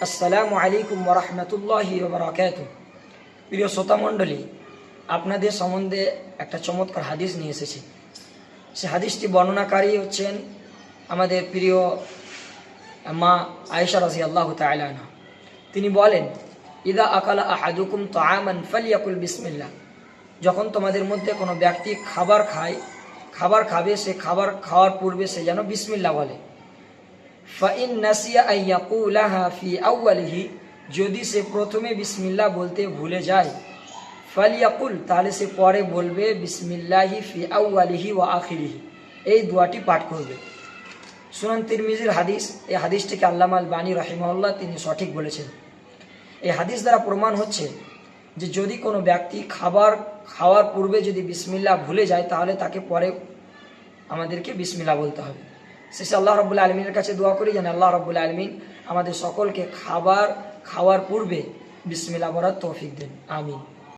আসসালামু আলাইকুম ওয়া রাহমাতুল্লাহি ওয়া বারাকাতুহু। প্রিয় শ্রোতা মণ্ডলী, আপনাদের সম্বন্ধে একটা চমৎকার হাদিস নিয়ে এসেছি। সে হাদিসটি বর্ণনাকারী হচ্ছেন আমাদের প্রিয় মা আয়েশা রাদিয়াল্লাহু তাআলা আনহা। তিনি বলেন, ইদা আকালা আহাদুকুম তাআমান ফালিয়াকুল বিসমিল্লাহ। যখন তোমাদের মধ্যে কোনো ব্যক্তি খাবার খাবে, সে খাবার খাওয়ার পূর্বে সে যেন বিসমিল্লাহ বলে। ফাইন নাসিয়া আন ইয়াকুলাহা ফি আউয়ালিহি, যদি সে প্রথমে বিসমিল্লাহ বলতে ভুলে যায়, ফালিয়াকুল, তাহলে সে পরে বলবে বিসমিল্লাহি ফি আউয়ালিহি ওয়া আখিরিহি, এই দোয়াটি পাঠ করবে। সুনান তিরমিজির হাদিস। এই হাদিসটিকে আল্লামা আল-বানী রাহিমাহুল্লাহ তিনি সঠিক বলেছেন। এই হাদিস দ্বারা প্রমাণ হচ্ছে যে যদি কোনো ব্যক্তি খাবার খাওয়ার পূর্বে যদি বিসমিল্লাহ ভুলে যায়, তাহলে তাকে পরে আমাদেরকে বিসমিল্লাহ বলতে হবে। শেষে আল্লাহ রাব্বুল আলামিনের কাছে দোয়া করি যেন আল্লাহ রাব্বুল আলামিন আমাদের সকলকে খাবার খাওয়ার পূর্বে বিসমিল্লাহ বলার তৌফিক দেন। আমিন।